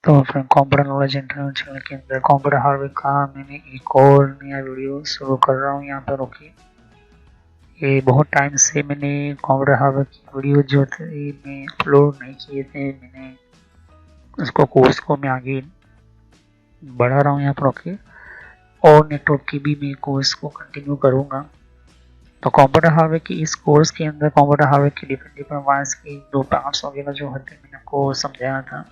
तो friend computer knowledge internet channel के अंदर कंप्यूटर हार्डवेयर का मैंने एक और नया वीडियो शुरू कर रहा हूँ यहाँ पर। ओके, ये बहुत टाइम से मैंने कंप्यूटर हार्डवेयर की वीडियो जो थे मैं अपलोड नहीं किए थे। मैंने उसको कोर्स को मैं आगे बढ़ा रहा हूँ यहाँ पर। ओके, और नेटवर्क की भी मैं कोर्स को कंटिन्यू करूँगा। तो कंप्यूटर हार्डवेयर की इस कोर्स के अंदर कंप्यूटर हार्डवेयर की डिफरेंट वायर्स की दो पार्ट्स वगैरह जो होते हैं मैंने आपको समझाया था।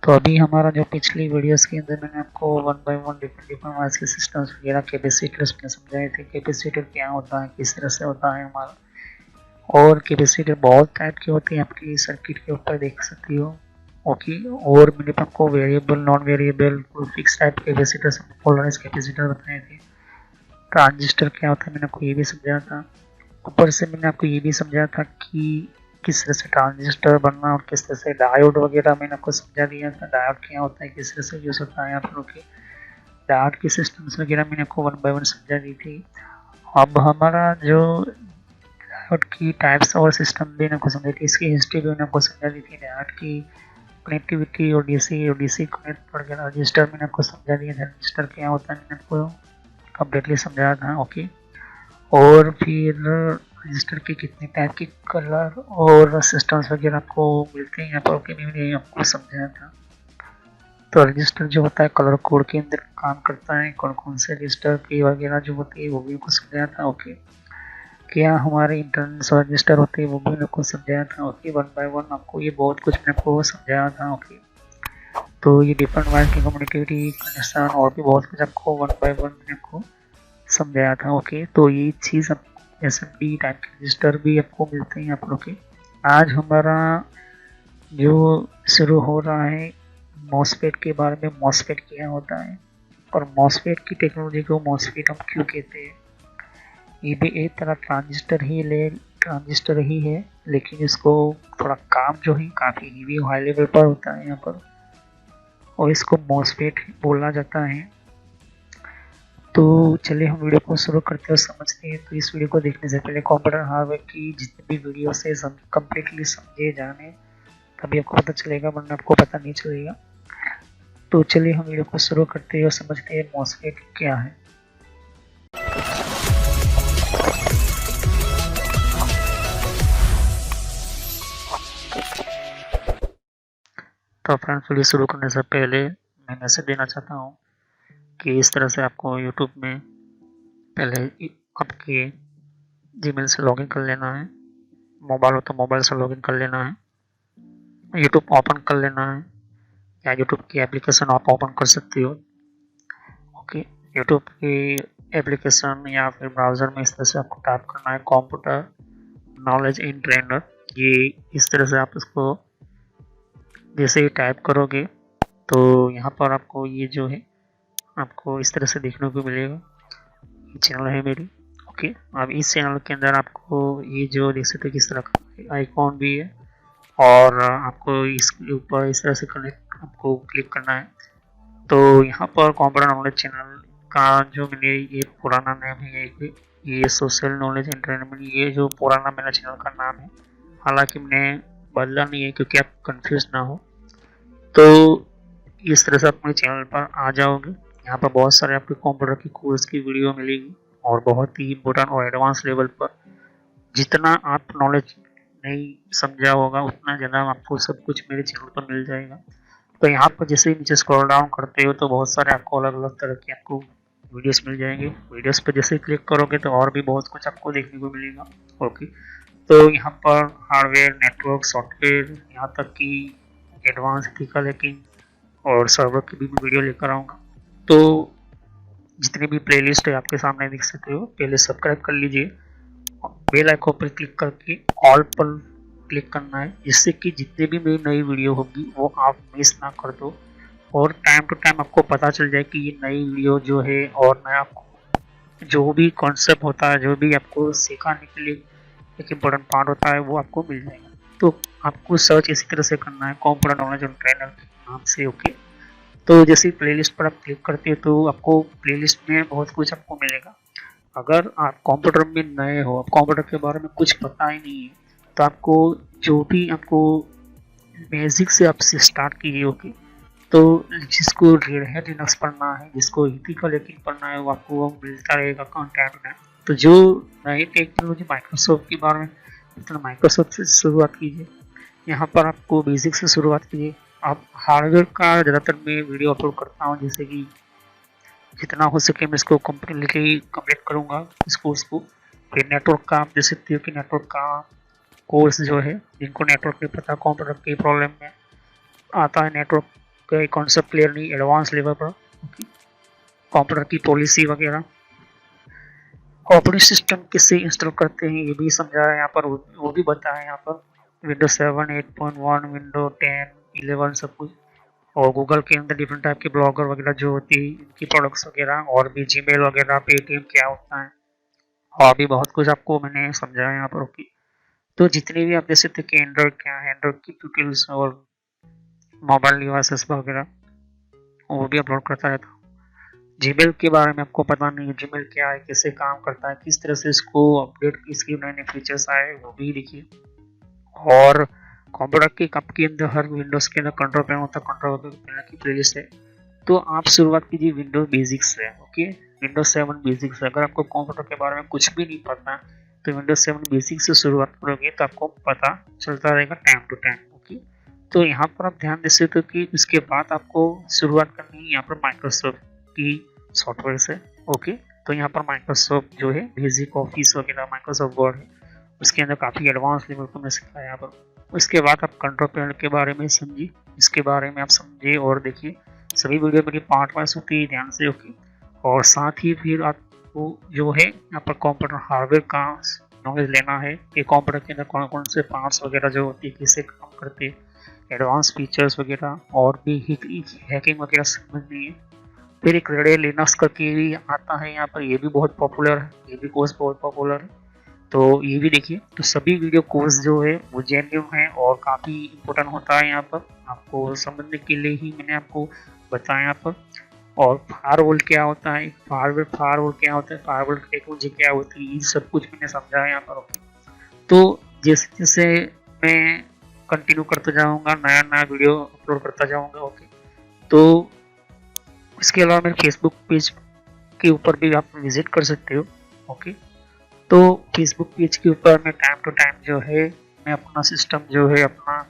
तो अभी हमारा जो पिछली वीडियोस के अंदर मैंने आपको one by one different wires के सिस्टम्स वगैरह कैपेसिटर्स में समझाए थे। कैपेसिटर क्या होता है, किस तरह से होता है हमारा, और कैपेसिटर बहुत टाइप के होते हैं, आपकी सर्किट के ऊपर देख सकती हो। ओके, और मैंने आपको variable, non variable, fix type capacitor, polarize capacitor बताए थे। ट्रांजिस्टर क्या होता है मैंने आपको ये भी समझाया था। ऊपर से मैंने आपको ये भी समझाया था कि किस तरह से ट्रांजिस्टर बनना और किस तरह से डायोड वगैरह मैंने आपको समझा दिया था। डायोड क्या होता है, किस तरह से यूज होता है आप लोग के डायोड की सिस्टम्स वगैरह मैंने आपको वन बाय वन समझा दी थी। अब हमारा जो डायोड की टाइप्स और सिस्टम भी आपको समझा थी, इसकी हिस्ट्री भी मैंने आपको समझा दी थी। डायोड की कनेक्टिविटी और डीसी कनेक्ट वगैरह, रजिस्टर मैंने आपको समझा दिया था। रजिस्टर क्या होता है मैंने आपको कम्प्लीटली समझाया था। ओके, और फिर रजिस्टर के कितने टाइप के कलर और सिस्टम्स वगैरह आपको मिलते हैं यहाँ पर। ओके, मैंने आपको समझाया था। तो रजिस्टर जो होता है कलर कोड के अंदर काम करता है, कौन कौन से रजिस्टर की वगैरह जो होती है वो भी आपको समझाया था। ओके, क्या हमारे इंटरनल रजिस्टर होते हैं वो भी आपको समझाया था। ओके, वन बाय वन आपको ये बहुत कुछ मैंने आपको समझाया था। ओके, तो ये डिफरेंट वायर की कम्युनिकेटी कनेक्शन और भी बहुत कुछ आपको वन बाय वन मैंने आपको समझाया था। ओके, तो ये चीज़ SMD टाइप के रजिस्टर भी आपको मिलते हैं यहाँ पर। ओके, आज हमारा जो शुरू हो रहा है मॉसफेट के बारे में। मॉसफेट क्या होता है और मॉसफेट की टेक्नोलॉजी को मॉसफेट हम क्यों कहते हैं। ये भी एक तरह ट्रांजिस्टर ही है, लेकिन इसको थोड़ा काम जो है काफ़ी हीवी हाई लेवल पर होता है यहाँ पर, और इसको मॉसफेट बोला जाता है। तो चलिए हम वीडियो को शुरू करते हैं और समझते हैं। तो इस वीडियो को देखने से पहले कंप्यूटर हार्डवेयर की जितनी भी वीडियो से कम्प्लीटली समझे जाने, तभी आपको पता चलेगा, वरना आपको पता नहीं चलेगा। तो चलिए हम वीडियो को शुरू करते हैं और समझते हैं मॉसफेट क्या है। तो फ्रेंड्स, वीडियो शुरू करने से पहले मैं मैसेज देना चाहता हूँ कि इस तरह से आपको यूट्यूब में पहले आपके जीमेल से लॉगिन कर लेना है। मोबाइल हो तो मोबाइल से लॉगिन कर लेना है, यूट्यूब ओपन कर लेना है, या यूट्यूब की एप्लीकेशन आप ओपन कर सकती हो। ओके, यूट्यूब की एप्लीकेशन या फिर ब्राउज़र में इस तरह से आपको टाइप करना है कंप्यूटर नॉलेज इन ट्रेनर। ये इस तरह से आप इसको जैसे ही टाइप करोगे तो यहाँ पर आपको ये जो है आपको इस तरह से देखने को मिलेगा। ये चैनल है मेरी। ओके, अब इस चैनल के अंदर आपको ये जो देख सकते किस तरह का आइकॉन भी है, और आपको इसके ऊपर इस तरह से कनेक्ट आपको क्लिक करना है। तो यहाँ पर कंप्यूटर नॉलेज चैनल का जो मैंने ये पुराना नाम है, ये सोशल नॉलेज एंटरटेनमेंट, ये जो पुराना मेरा चैनल का नाम है, हालांकि मैंने बदला नहीं है क्योंकि आप कंफ्यूज ना हो। तो इस तरह से आप मेरे चैनल पर आ जाओगे। यहाँ पर बहुत सारे आपके कंप्यूटर की कोर्स की वीडियो मिलेगी, और बहुत ही इम्पोर्टेंट और एडवांस लेवल पर जितना आप नॉलेज नहीं समझा होगा उतना ज़्यादा आपको सब कुछ मेरे चैनल पर मिल जाएगा। तो यहाँ पर जैसे ही नीचे स्क्रॉल डाउन करते हो तो बहुत सारे आपको अलग अलग तरह की आपको वीडियोस मिल जाएंगे। वीडियोस पर जैसे ही क्लिक करोगे तो और भी बहुत कुछ आपको देखने को मिलेगा। ओके, तो यहाँ पर हार्डवेयर, नेटवर्क, सॉफ्टवेयर, यहाँ तक कि एडवांस एथिकल हैकिंग और सर्वर की भी वीडियो लेकर आऊँगा। तो जितनी भी प्लेलिस्ट है आपके सामने देख सकते हो, पहले सब्सक्राइब कर लीजिए, बेल आइकन पर क्लिक करके ऑल पर क्लिक करना है, जिससे कि जितने भी मेरी नई वीडियो होगी वो आप मिस ना कर दो, और टाइम टू टाइम आपको पता चल जाए कि ये नई वीडियो जो है और नया जो भी कॉन्सेप्ट होता है, जो भी आपको सिखाने के लिए एक इम्पोर्टेंट पार्ट होता है, वो आपको मिल जाएगा। तो आपको सर्च इसी तरह से करना है कंप्यूटर नॉलेज ऑन ट्रेनर के नाम से। ओके, तो जैसे प्लेलिस्ट पर आप क्लिक करते हो तो आपको प्लेलिस्ट में बहुत कुछ आपको मिलेगा। अगर आप कंप्यूटर में नए हो, आप कंप्यूटर के बारे में कुछ पता ही नहीं है, तो आपको जो भी आपको बेसिक से आपसे स्टार्ट कीजिए। ओके, तो जिसको रेड हैट लिनक्स पढ़ना है, जिसको ईपी का लेकिन पढ़ना है, वो आपको वो मिलता रहेगा कंटेंट में। तो जो नई टेक्नोलॉजी माइक्रोसॉफ्ट के बारे में, तो माइक्रोसॉफ्ट से शुरुआत कीजिए। यहाँ पर आपको बेसिक से शुरुआत कीजिए। आप हार्डवेयर का ज़्यादातर मैं वीडियो अपलोड करता हूँ, जैसे कि जितना हो सके मैं इसको कम्प्लीटली कंप्लीट करूँगा इस कोर्स को। फिर नेटवर्क का आप देख सकते हो कि नेटवर्क का कोर्स जो है, जिनको नेटवर्क नहीं पता, कंप्यूटर की प्रॉब्लम में आता है, नेटवर्क का कॉन्सेप्ट क्लियर नहीं, एडवांस लेवल पर कंप्यूटर की पॉलिसी वगैरह, ऑपरेटिंग सिस्टम किससे इंस्टॉल करते हैं ये भी समझा है यहाँ पर, वो भी बताया यहाँ पर। विंडोज 7, 8.1, विंडो 10, 11 सब कुछ। और गूगल के अंदर डिफरेंट टाइप के ब्लॉगर वगैरह जो होती है, इनकी प्रोडक्ट्स वगैरह, और भी जीमेल वगैरह, पेटीएम क्या होता है, और भी बहुत कुछ आपको मैंने समझाया यहाँ पर। ओके, तो जितने भी आप देख सकते हैं कि एंड्रॉइड क्या है, एंड्रॉइड की ट्यूटोरियल्स और मोबाइल डिवाइसेस वगैरह वो भी अपलोड करता रहता हूँ। जीमेल के बारे में आपको पता नहीं है, जीमेल क्या है, कैसे काम करता है, किस तरह से इसको अपडेट, इसके नए नए फीचर्स आए वो भी देखिए। और कंप्यूटर के कप के अंदर हर विंडोज के अंदर कंट्रोल पैनल होता है, कंट्रोल पैनल की प्लेलिस्ट है। तो आप शुरुआत कीजिए विंडोज बेसिक्स से। Okay, Windows 7 basics. अगर आपको कंप्यूटर के बारे में कुछ भी नहीं पता तो विंडोज 7 बेसिक्स से शुरुआत करोगे तो आपको पता चलता रहेगा टाइम टू टाइम। ओके, तो यहाँ पर आप ध्यान दे सकते हो कि उसके बाद आपको शुरुआत करनी है यहाँ पर माइक्रोसॉफ्ट की सॉफ्टवेयर से। ओके, तो यहाँ पर माइक्रोसॉफ्ट जो है बेसिक ऑफिस वगैरह, माइक्रोसॉफ्ट वर्ड है, उसके अंदर काफ़ी एडवांस लेवल को मैं सिखाया यहाँ पर। उसके बाद आप कंट्रोल पैनल के बारे में समझिए, इसके बारे में आप समझिए और देखिए। सभी वीडियो मेरी पार्ट वाइज होती है, ध्यान से। ओके, और साथ ही फिर आपको जो है यहाँ पर कंप्यूटर हार्डवेयर का नॉलेज लेना है कि कंप्यूटर के अंदर कौन कौन से पार्ट्स वगैरह जो होती है, कैसे काम करते हैं, एडवांस फीचर्स वगैरह, और भी हैकिंग वगैरह समझनी है। फिर एक रेड हैट लिनक्स करके भी आता है यहाँ पर, ये भी बहुत पॉपुलर है, ये भी कोर्स बहुत पॉपुलर है, तो ये भी देखिए। तो सभी वीडियो कोर्स जो है वो जेन्युइन है और काफ़ी इम्पोर्टेंट होता है यहाँ पर, आपको समझने के लिए ही मैंने आपको बताया यहाँ पर। और फायरवॉल क्या होता है, फायरवॉल क्या होता है, फायरवॉल टेक्नोलॉजी क्या होती है, ये सब कुछ मैंने समझा है यहाँ पर। ओके, तो जैसे जैसे मैं कंटिन्यू करता जाऊँगा, नया नया वीडियो अपलोड करता जाऊँगा। ओके, तो इसके अलावा मेरे फेसबुक पेज के ऊपर भी आप विजिट कर सकते हो। ओके, तो फेसबुक पेज के ऊपर मैं टाइम टू टाइम जो है मैं अपना सिस्टम जो है अपना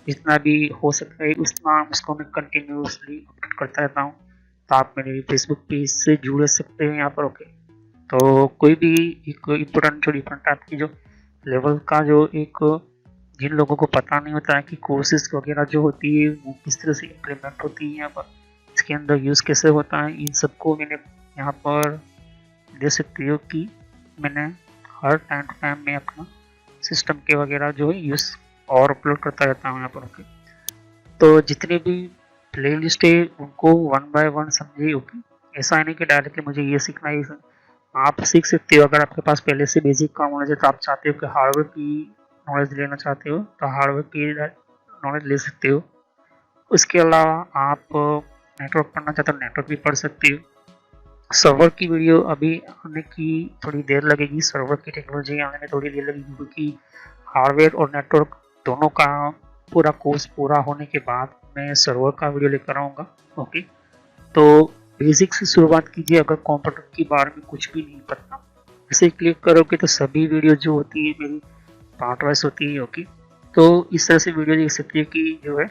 जितना भी हो सकता है उतना उसको मैं कंटिन्यूसली अपडेट करता रहता हूँ। तो आप मेरे फेसबुक पेज से जुड़ सकते हैं यहाँ पर। ओके, तो कोई भी एक इम्पोर्टेंट जो डिफरेंट टाइप की जो लेवल का जो एक, जिन लोगों को पता नहीं होता है कि कोर्सेज वगैरह जो होती है वो किस तरह से इम्प्लीमेंट होती है यहाँ पर, इसके अंदर यूज़ कैसे होता है, इन सबको मैंने यहाँ पर दे सकती हो कि मैंने हर टाइम टू टाइम में अपना सिस्टम के वगैरह जो है यूज़ और अपलोड करता रहता हूँ यहाँ पर। ओके, तो जितने भी प्ले लिस्ट है उनको वन बाय वन समझिए। ओके, ऐसा नहीं कि डायरेक्टली मुझे ये सीखना है, आप सीख सकते हो। अगर आपके पास पहले से बेसिक का नॉलेज है तो आप चाहते हो कि हार्डवेयर की नॉलेज लेना चाहते हो तो हार्डवेयर की नॉलेज ले सकते हो। उसके अलावा आप नेटवर्क पढ़ना चाहते हो, नेटवर्क भी पढ़ सकते हो। सर्वर की वीडियो अभी आने की थोड़ी देर लगेगी, सर्वर की टेक्नोलॉजी आने में थोड़ी देर लगेगी, क्योंकि हार्डवेयर और नेटवर्क दोनों का पूरा कोर्स पूरा होने के बाद मैं सर्वर का वीडियो लेकर आऊँगा। ओके, तो बेसिक से शुरुआत कीजिए। अगर कंप्यूटर के बारे में कुछ भी नहीं पता, इसे क्लिक करोगे तो सभी वीडियो जो होती है मेरी पार्ट वाइज होती है। ओके, तो इस तरह से वीडियो देख सकती है कि जो है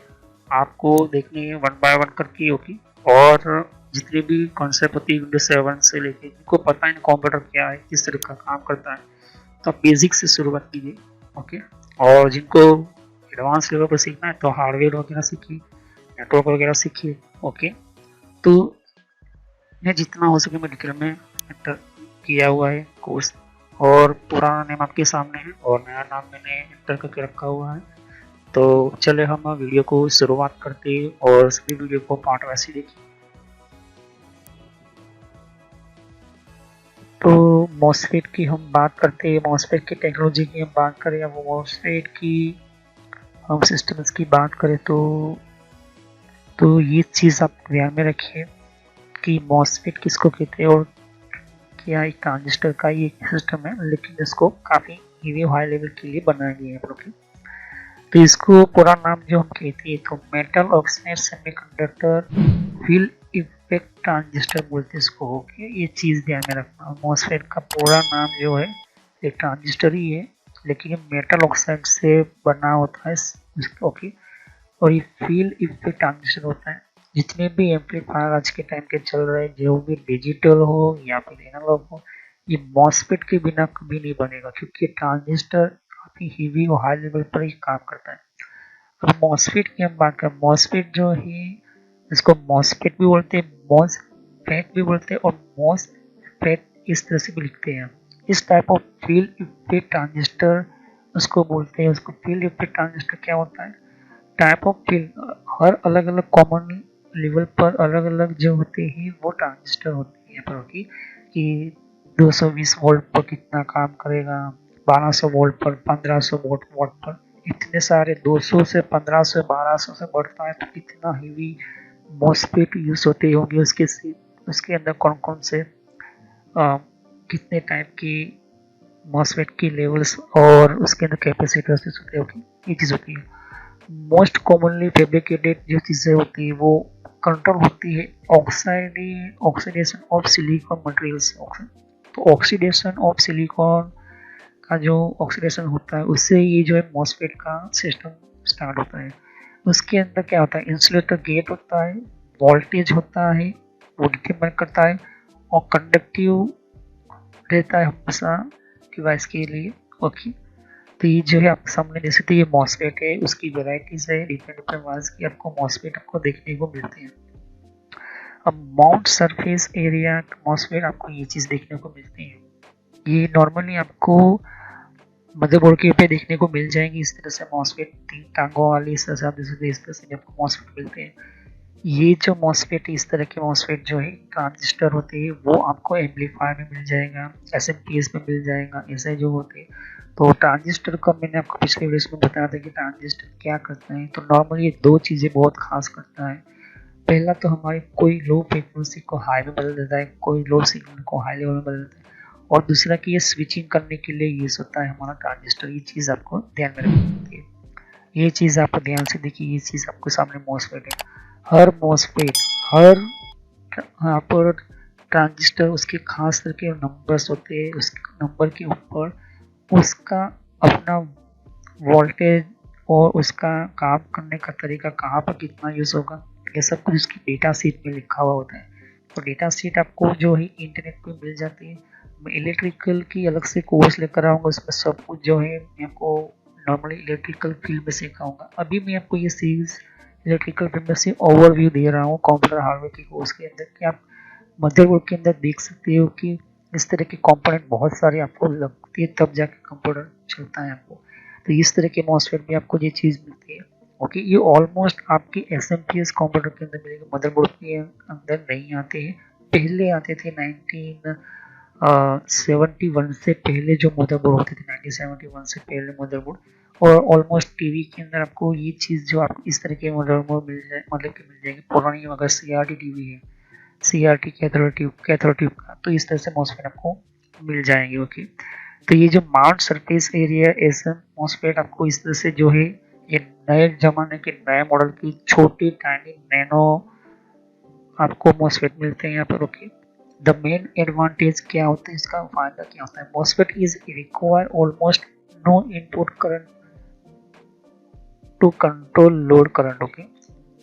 आपको देखनी है वन बाय वन करके। ओके, और जितने भी कॉन्सेप्ट होती है विंडोज 7 से लेके, जिनको पता है कंप्यूटर क्या है, किस तरह का काम करता है, तो आप बेसिक से शुरुआत कीजिए। ओके, और जिनको एडवांस लेवल पर सीखना है तो हार्डवेयर वगैरह सीखिए, नेटवर्क वगैरह सीखिए। ओके, तो मैं जितना हो सके मैं डिटेल में एंटर किया हुआ है कोर्स, और पुराना नेम आपके सामने है और नया नाम मैंने एंटर करके रखा हुआ है। तो चले हम वीडियो को शुरुआत करते हैं और सभी वीडियो को पार्ट वाइज ही देखिए। तो मॉसफेट की हम बात करते हैं, मॉसफेट की टेक्नोलॉजी की हम बात करें या वो मॉसफेट की हम सिस्टम्स की बात करें तो ये चीज़ आप ध्यान में रखिए कि मॉसफेट किसको कहते हैं और क्या एक ट्रांजिस्टर का ही एक सिस्टम है, लेकिन इसको काफ़ी हीवी हाई लेवल के लिए बनाया गया है। ओके, तो इसको पूरा नाम जो हम कहते हैं तो metal oxide semiconductor field effect transistor बोलते हैं इसको। ओके, ये चीज़ ध्यान में रखना। मॉसफेट का पूरा नाम जो है ये ट्रांजिस्टर ही है, लेकिन ये मेटल ऑक्साइड से बना होता है। ओके, और ये फील्ड इफेक्ट ट्रांजिस्टर होता है। जितने भी एम्पलीफायर आज के टाइम के चल रहे हैं, जो भी डिजिटल हो या फिर एनालॉग हो, ये मॉसफेट के बिना कभी नहीं बनेगा, क्योंकि ट्रांजिस्टर काफी हेवी और हाई लेवल पर ही काम करता है। अब मॉसफेट की हम बात करें, मॉसफेट जो है इसको मॉसफेट भी बोलते हैं, मॉसफेट भी बोलते हैं और मॉसफेट इस तरह से भी लिखते हैं। इस type of field effect transistor उसको बोलते हैं। उसको फील्ड इफेक्ट ट्रांजिस्टर क्या होता है, टाइप ऑफ फील्ड हर अलग अलग कॉमन लेवल पर अलग अलग जो होते हैं वो ट्रांजिस्टर होते हैं पर होगी कि 220 वोल्ट पर कितना काम करेगा, 1200 वोल्ट पर, 1500 वोल्ट पर, इतने सारे 200 से 1500 1200 से बढ़ता है तो कितना हेवी मॉसफेट यूज होते होंगे। उसके अंदर कौन कौन से कितने टाइप की मॉसफेट की लेवल्स और उसके अंदर कैपेसिटर्स होते होंगे, ये चीज़ होती है। मोस्ट कॉमनली फैब्रिकेटेड जो चीज़ें होती है वो कंट्रोल होती है ऑक्सीडेशन ऑफ सिलिकॉन मटेरियल्स। तो ऑक्सीडेशन ऑफ सिलिकॉन का जो ऑक्सीडेशन होता है उससे ये जो है मॉसफेट का सिस्टम स्टार्ट होता है। उसके अंदर क्या होता है, इंसुलेटर गेट होता है, वोल्टेज होता है वो डिटरमाइन करता है, और कंडक्टिव रहता है हमेशा डिवाइस के लिए। ओके, तो ये जो है आपके सामने जैसे तो ये मॉसफेट है, उसकी वेराइटीज है, डिफरेंट डिफरेंट वाइज की आपको मॉसफेट आपको देखने को मिलते हैं। अब माउंट सरफेस एरिया मॉसफेट आपको ये चीज़ देखने को मिलती है। ये नॉर्मली आपको मदरबोर्ड के पे देखने को मिल जाएंगी। इस तरह से मॉसफेट 3 टांगों वाली इस तरह से आप देख इस तरह से आपको मॉसफेट मिलते हैं। ये जो मॉसफेट इस तरह के मॉसफेट जो है ट्रांजिस्टर होते हैं वो आपको एम्पलीफायर में मिल जाएगा, एसएमपीएस में मिल जाएगा, ऐसे जो होते हैं। तो ट्रांजिस्टर का मैंने आपको पिछले वीडियो में बताया था कि ट्रांजिस्टर क्या करता है। तो नॉर्मली ये दो चीज़ें बहुत खास करता है। पहला तो हमारी कोई लो फ्रिक्वेंसी को हाई में बदल देता है, कोई लो सिग्नल को हाई लेवल में बदल देता है, और दूसरा कि ये स्विचिंग करने के लिए यूज होता है हमारा ट्रांजिस्टर। ये चीज़ आपको ध्यान में रखनी होती है। ये चीज़ आप ध्यान से देखिए, ये चीज़ आपको सामने मॉसफेट है। हर मॉसफेट हर यहाँ पर ट्रांजिस्टर उसके खास करके नंबर्स होते हैं, उस नंबर के ऊपर उसका अपना वोल्टेज और उसका काम करने का तरीका, कहाँ पर कितना यूज़ होगा, ये सब कुछ उसकी डेटा शीट में लिखा हुआ होता है। तो डेटा शीट आपको जो है इंटरनेट पे मिल जाती है। मैं इलेक्ट्रिकल की अलग से कोर्स लेकर आऊँगा, उसमें सब कुछ जो है मैं आपको नॉर्मली इलेक्ट्रिकल फील्ड में सिखाऊंगा। अभी मैं आपको ये सीरीज इलेक्ट्रिकल फील्ड में से ओवरव्यू दे रहा हूँ कंप्यूटर हार्डवेयर की कोर्स के अंदर, कि आप मदरबोर्ड के अंदर देख सकते हो कि इस तरह के कंपोनेंट बहुत सारे आपको लगती है, तब जाके कंप्यूटर चलता है आपको। तो इस तरह के मॉसफेट में आपको ये चीज़ मिलती है। ओके, ये ऑलमोस्ट आपकी एसएमपीएस कंप्यूटर के अंदर मिलेगा, मदरबोर्ड के अंदर नहीं आते हैं। पहले आते थे 1971 से पहले जो मदरबोर्ड होते थे, 1971 से पहले मदरबोर्ड, और ऑलमोस्ट टीवी के अंदर आपको ये चीज़ जो आप इस तरह के मदरबोर्ड मिल जाए, मतलब कि मिल जाएगी पुरानी। अगर सीआरटी टीवी है, सीआरटी कैथोड का, तो इस तरह से मॉसफेट आपको मिल जाएंगे। ओके, तो ये जो माउंट सरफेस एरिया ऐसे मॉसफेट आपको इस तरह से जो है ये नए जमाने के नए मॉडल की छोटी टाइनी नैनो आपको मॉसफेट मिलते हैं यहाँ पर। ओके, द मेन एडवांटेज क्या होता है, इसका फायदा क्या होता है, MOSFET is require almost no input current to control load current. Okay,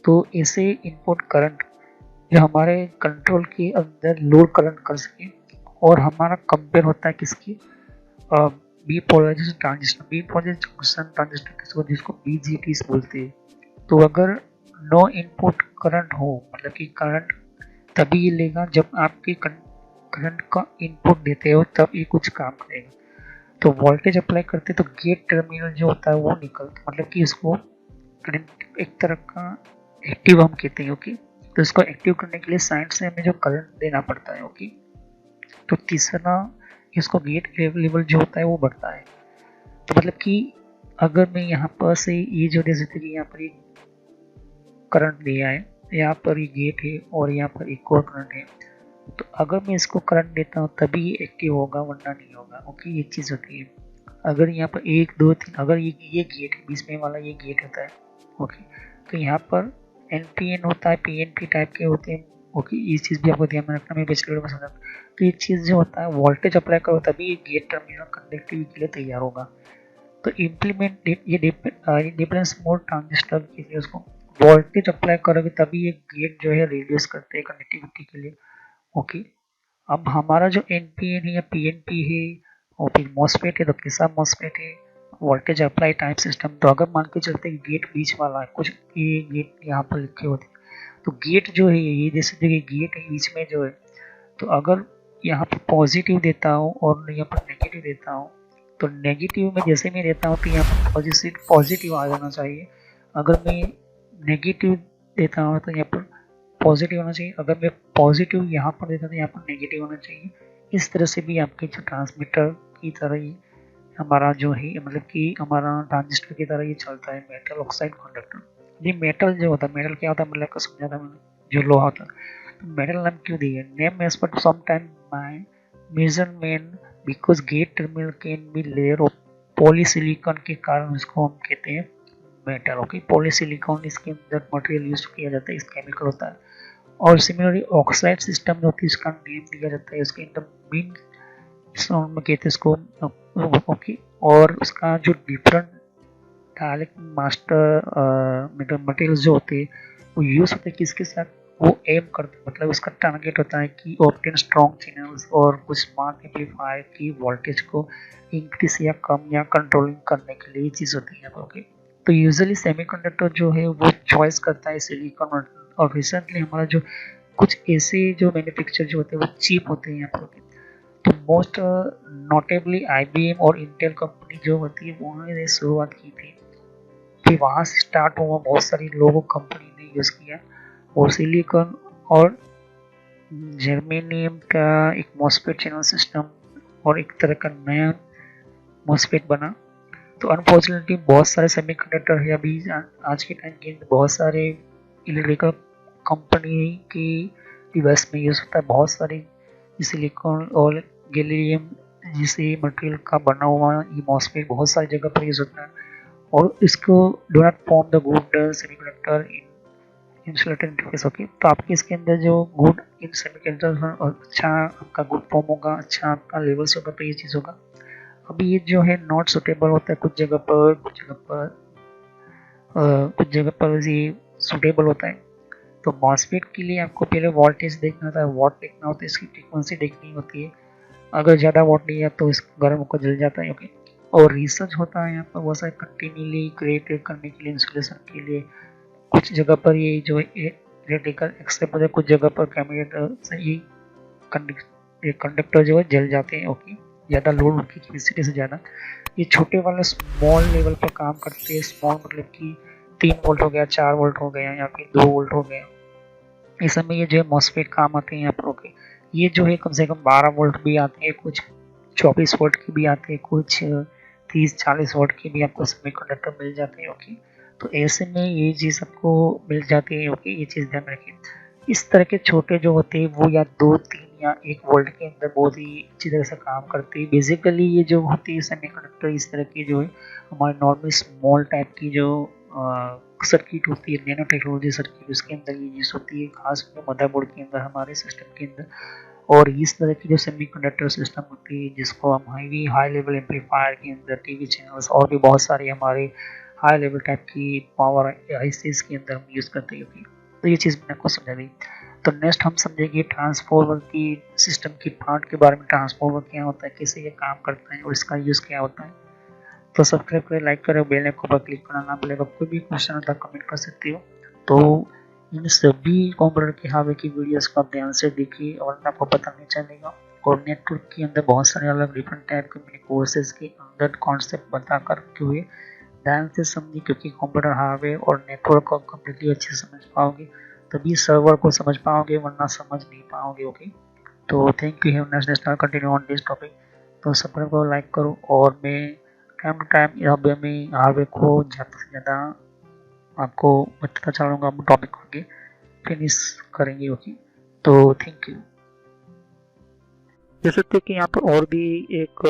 तो ऐसे इनपुट करंट जो हमारे कंट्रोल के अंदर लोड करंट कर सके, और हमारा कंपेयर होता है किसकी, बीपोलराइजेशन ट्रांजिस्टर। बीपोलराइजेशन ट्रांजिस्टर किसको, जिसको बीजीटी बोलते हैं। तो अगर नो इनपुट करंट हो, मतलब कि करंट तभी ये लेगा जब आपके करंट का इनपुट देते हो, तब ये कुछ काम करेगा। तो वोल्टेज अप्लाई करते तो गेट टर्मिनल जो होता है वो निकलता, मतलब कि इसको करंट एक तरह का एक्टिव हम कहते हैं। ओके, तो इसको एक्टिव करने के लिए साइड से हमें जो करंट देना पड़ता है। ओके, तो तीसरा इसको गेट लेवल जो होता है वो बढ़ता है। तो मतलब कि अगर मैं यहाँ पर से ये जो जैसे कि यहाँ पर करंट दिया है, यहाँ पर ये गेट है और यहाँ पर एक और करंट है, तो अगर मैं इसको करंट देता हूँ तभी ये एक्टिव होगा, वरना नहीं होगा। ओके, ये चीज़ होती है। अगर यहाँ पर 1 2 3 अगर ये गेट बीच में वाला ये गेट होता है, ओके, तो यहाँ पर एनपीएन होता है, पीएनपी टाइप के होते हैं, ओके, इस चीज़ भी आपको ध्यान में रखना, मैं पिछले वीडियो में समझा। तो ये चीज़ जो होता है वोल्टेज अप्लाई करो तभी ये गेट टर्मिनल कंडक्टिविटी के लिए तैयार होगा। तो इम्प्लीमेंट ये डिफरेंस मोड ट्रांजिस्टर के लिए उसको वोल्टेज अप्लाई करोगे तभी ये गेट जो है रिड्यूस करते हैं कनेक्टिविटी के लिए, ओके। अब हमारा जो एनपीएन है या पीएनपी है और फिर मॉसफेट है तो कैसा मॉसफेट है, वोल्टेज अप्लाई टाइप सिस्टम। तो अगर मान के चलते हैं गेट बीच वाला है, कुछ ये गेट यहाँ पर लिखे होते हैं, तो गेट जो है ये जैसे देखिए गेट है बीच में जो है, तो अगर यहाँ पर पॉजिटिव देता हूँ और यहाँ पर नेगेटिव देता हूँ, तो नेगेटिव में जैसे मैं देता हूँ तो यहाँ पर पॉजिटिव आ जाना चाहिए। अगर मैं नेगेटिव देता हूँ तो यहाँ पर पॉजिटिव होना चाहिए। अगर मैं पॉजिटिव यहाँ पर देता हूँ तो यहाँ पर नेगेटिव होना चाहिए। इस तरह से भी आपके जो ट्रांसमीटर की तरह ही हमारा जो है मतलब कि हमारा ट्रांजिस्टर की तरह ये चलता है मेटल ऑक्साइड कंडक्टर। ये मेटल जो होता है, मेटल क्या होता है मतलब को समझा था मैंने, जो लोहा होता है। मेटल नाम क्यों दिया, name as per sometime by measurement because gate terminal can be layer of polysilicon के कारण इसको हम कहते हैं मेटल, ओके। पॉलीसिलिकॉन इसके अंदर मटेरियल यूज किया जाता है, इस केमिकल होता है। और सिमिलरली ऑक्साइड सिस्टम जो कि इसका नेम दिया जाता है उसके अंदर मीन साउंड में कहते हैं इसको, ओके। और उसका जो डिफरेंट डायलेक्ट मास्टर मटेरियल जो होते हैं वो यूज होते हैं किसके साथ, वो एम करते हैं, मतलब उसका टारगेट होता है कि ऑब्टेन स्ट्रॉन्ग चैनल्स और कुछ स्मार्ट एम्पलीफायर की वोल्टेज को इंक्रीज या कम या कंट्रोलिंग करने के लिए चीज़ होती है, ओके। तो यूजुअली सेमीकंडक्टर जो है वो चॉइस करता है सिलिकॉन। और रिसेंटली हमारा जो कुछ ऐसे जो मैन्युफैक्चर जो होते हैं वो चीप होते हैं यहाँ पर, तो मोस्ट नोटेबली आईबीएम और इंटेल कंपनी जो होती है उन्होंने शुरुआत की थी, फिर वहाँ से स्टार्ट हुआ, बहुत सारी लोगों कंपनी ने यूज़ किया और सिलिकॉन और जर्मेनियम का एक मॉसफेट चैनल सिस्टम और एक तरह का नया मॉसफेट बना। तो अनफॉर्चुनेटली बहुत सारे सेमीकंडक्टर है अभी आज के टाइम के बहुत सारे इलेक्ट्रिकल कंपनी की डिवाइस में यूज़ होता है, बहुत सारे सिलिकॉन और गैलियम जिसे मटेरियल का बना हुआ ये मॉसफेट बहुत सारी जगह पर यूज़ होता है। और इसको do not form the good semiconductor in insulated interface, okay. तो आपके इसके अंदर जो गुड इन सेमीकंडक्टर और अच्छा आपका गुड फॉर्म होगा, अच्छा आपका लेवल्स होगा, तो ये चीज़ होगा। अभी ये जो है नॉट सुटेबल होता है कुछ जगह पर, कुछ जगह पर ये सुटेबल होता है। तो मॉसफेट के लिए आपको पहले वोल्टेज देखना होता है, वॉट देखना होता है, इसकी फ्रीक्वेंसी देखनी होती है। अगर ज़्यादा वोट नहीं है तो इस गर्म होकर जल जाता है, ओके। और रिसर्च होता है यहाँ पर बहुत सारे कंटिन्यूली क्रिएट करने के लिए इंसुलेशन के लिए। कुछ जगह पर ये जो इलेक्ट्रिकल एक्सेप्ट होता है, कुछ जगह पर कैमिनेटर से ये कंडक्टर जो है जल जाते हैं, ओके, ज़्यादा लोड की कैपेसिटी से ज़्यादा। ये छोटे वाले स्मॉल लेवल पर काम करते हैं, स्मॉल मतलब कि 3 वोल्ट हो गया, 4 वोल्ट हो गया या फिर 2 वोल्ट हो गया, इस समय ये जो है मॉसफेट काम आते हैं यहाँ पर, ओके। ये जो है कम से कम 12 वोल्ट भी आते हैं, कुछ 24 वोल्ट की भी आते हैं, कुछ 30-40 वोल्ट की भी आपको सेमीकंडक्टर मिल जाते हैं, ओके। तो ऐसे में ये चीज़ आपको मिल जाती है, ओके, ये चीज़ ध्यान रखिए। इस तरह के छोटे जो होते हैं वो या 2-3 या 1 वोल्ट के अंदर बहुत ही अच्छी तरह से काम करते हैं। बेसिकली ये जो होती है सेमीकंडक्टर इस तरह की जो है हमारे नॉर्मल स्मॉल टाइप की जो सर्किट होती है, नैनो टेक्नोलॉजी सर्किट, उसके अंदर ये यूज होती है, खास मदरबोर्ड के अंदर, हमारे सिस्टम के अंदर। और इस तरह की जो सेमीकंडक्टर सिस्टम होती है जिसको हम हाई लेवल एम्पलीफायर के अंदर, टीवी चैनल्स और भी बहुत सारे हमारे हाई लेवल टाइप की पावर आईसीज के अंदर हम यूज़ करते हैं, ओके। तो ये चीज़ मैंने आपको समझा दी। तो नेक्स्ट हम समझेंगे ट्रांसफॉर्मर की सिस्टम की पार्ट के बारे में, ट्रांसफॉर्मर क्या होता है, कैसे ये काम करता है और इसका यूज़ क्या होता है। तो सब्सक्राइब करें, लाइक करें, बेल आइकन पर क्लिक करना ना भूलेगा। कोई भी क्वेश्चन होता है कमेंट कर सकते हो। तो इन सभी कंप्यूटर के हावे की वीडियोस को आप ध्यान से देखिए और आपको पता नहीं चलेगा। और नेटवर्क के अंदर बहुत सारे अलग डिफरेंट टाइप के मैंने कोर्सेज के अंदर कॉन्सेप्ट बता कर हुए ध्यान से समझिए, क्योंकि कंप्यूटर हार्डवेयर और नेटवर्क को कम्प्लीटली अच्छे से समझ पाओगे तभी सर्वर को समझ पाओगे, वरना समझ नहीं पाओगे, ओके। तो thank you, have nice day, continue on this topic. तो सब्सक्राइब करो, लाइक करो और मैं टाइम टू टाइम यहाँ में हार्डवेयर को ज़्यादा से ज़्यादा आपको बताता चलूँगा, हम टॉपिक को आगे फिनिश करेंगे, ओके। तो थैंक यू। जैसे कि यहाँ पर और भी एक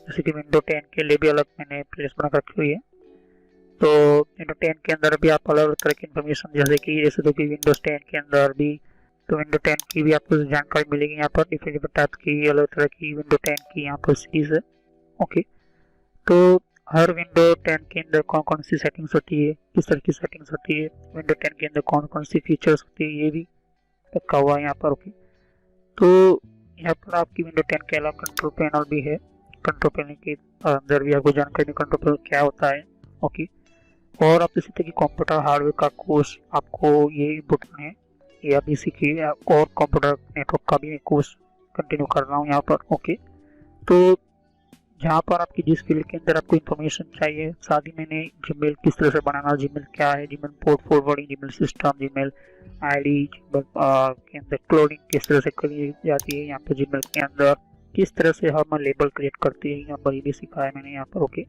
जैसे कि विंडो 10 के लिए भी अलग मैंने प्लेलिस्ट बना रखी हुई है। तो विंडो 10 के अंदर भी आप अलग अलग तरह की इन्फॉर्मेशन, जैसे तो कि विंडोज 10 के अंदर भी तो विंडो 10 की भी आपको जानकारी मिलेगी यहाँ पर, डिफरेंट डिफरेंट टाइप की अलग तरह की विंडो 10 की यहाँ पर सीरीज है। ओके, तो हर विंडो 10 के अंदर कौन कौन सी सेटिंग्स होती है, किस तरह की सेटिंग्स होती है, विंडो 10 के अंदर कौन कौन सी फीचर्स होती है, ये भी रखा हुआ है यहाँ पर। ओके, तो यहाँ पर आपकी विंडो 10 के अलावा कंट्रोल पैनल भी है। कंट्रोल पैनल के अंदर भी आपको जानकारी कंट्रोल पैनल क्या होता है। ओके, और आप जैसे कि कंप्यूटर हार्डवेयर का कोर्स आपको ये इम्पोर्टेंट है, ये आप इसी की और कंप्यूटर नेटवर्क का भी कोर्स कंटिन्यू कर रहा हूँ यहाँ पर। ओके, तो जहाँ पर आपकी जिस फील्ड के अंदर आपको इन्फॉर्मेशन चाहिए, साथ ही मैंने जीमेल किस तरह से बनाना, जीमेल क्या है, Gmail port forwarding, Gmail system, Gmail ID, Gmail के अंदर क्लोनिंग किस तरह से करी जाती है, यहाँ पर जीमेल के अंदर किस तरह से हम लेबल क्रिएट करते हैं, यहाँ पर ये भी सिखाया मैंने यहाँ पर। ओके,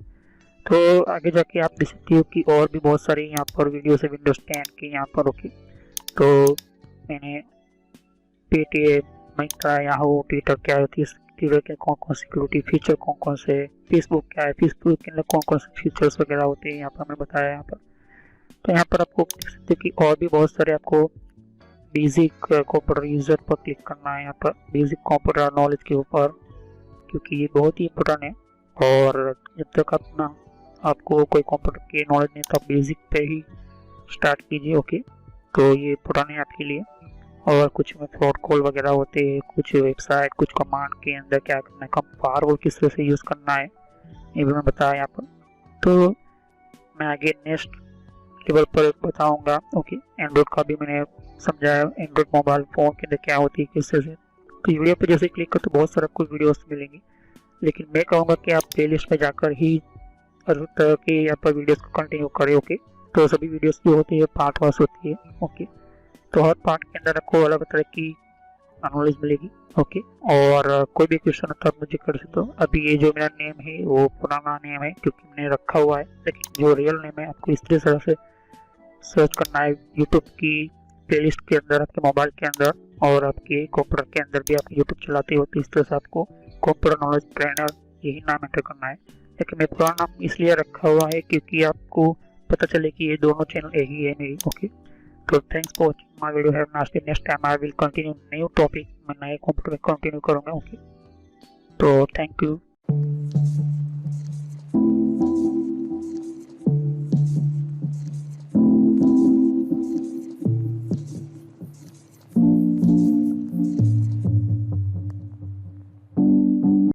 तो आगे जाके आप देख सकते हो कि और भी बहुत सारे यहाँ पर वीडियोस है विंडोज 10 के यहाँ पर। ओके, तो मैंने पेटीएम, मिंत्रा, याहू, ट्विटर क्या होती है, ट्विटर के कौन कौन सिक्योरिटी फीचर कौन कौन से, फेसबुक क्या है, फेसबुक के अंदर कौन कौन से फीचर्स वगैरह होते हैं यहाँ पर मैंने बताया यहाँ पर। तो यहाँ पर आपको देख सकते हो कि और भी बहुत सारे आपको बेसिक कंप्यूटर यूजर पर क्लिक करना है यहाँ पर, बेसिक कंप्यूटर नॉलेज के ऊपर, क्योंकि ये बहुत ही इम्पोर्टेंट है। और जब तक आपको कोई कंप्यूटर की नॉलेज नहीं तो आप बेसिक पे ही स्टार्ट कीजिए। ओके, तो ये इम्पोर्टेंट है आपके लिए। और कुछ में फ्रॉड कॉल वगैरह होते हैं, कुछ वेबसाइट, कुछ कमांड के अंदर क्या करना है, कम फायरवॉल किस तरह से यूज़ करना है, ये भी मैं बताया यहाँ पर। तो मैं आगे नेक्स्ट लेवल पर बताऊंगा। ओके, एंड्रॉइड का भी मैंने समझाया, एंड्रॉइड मोबाइल फ़ोन के अंदर क्या होती है, किस तरह से। तो वीडियो पर जैसे क्लिक कर तो बहुत सारे आपको वीडियोस मिलेंगी, लेकिन मैं कहूँगा कि आप प्लेलिस्ट में जाकर ही हर तरह के यहाँ पर वीडियोस को कंटिन्यू करें। ओके, तो सभी वीडियोस जो होती है पार्ट वाइज होती है। ओके, तो हर पार्ट के अंदर आपको अलग तरह की नॉलेज मिलेगी। ओके, और कोई भी क्वेश्चन होता है मुझे कर सकते हो। अभी ये जो मेरा नेम है वो पुराना नेम है क्योंकि मैंने रखा हुआ है, लेकिन जो रियल नेम है आपको इस तरह से सर्च करना है यूट्यूब की प्लेलिस्ट के अंदर, आपके मोबाइल के अंदर, और आपके कंप्यूटर के अंदर भी आप यूट्यूब चलाते हो तो इस तरह से आपको कंप्यूटर नॉलेज ट्रेनर यही नाम एंटर करना है। लेकिन मैं पुराना नाम इसलिए रखा हुआ है क्योंकि आपको पता चले कि ये दोनों चैनल एक ही है मेरी। ओके, तो thanks for watching my video. Have nice day. Next time I will continue new topic, मैं नए कंप्यूटर में कंटिन्यू करूँगा। ओके, तो थैंक यू।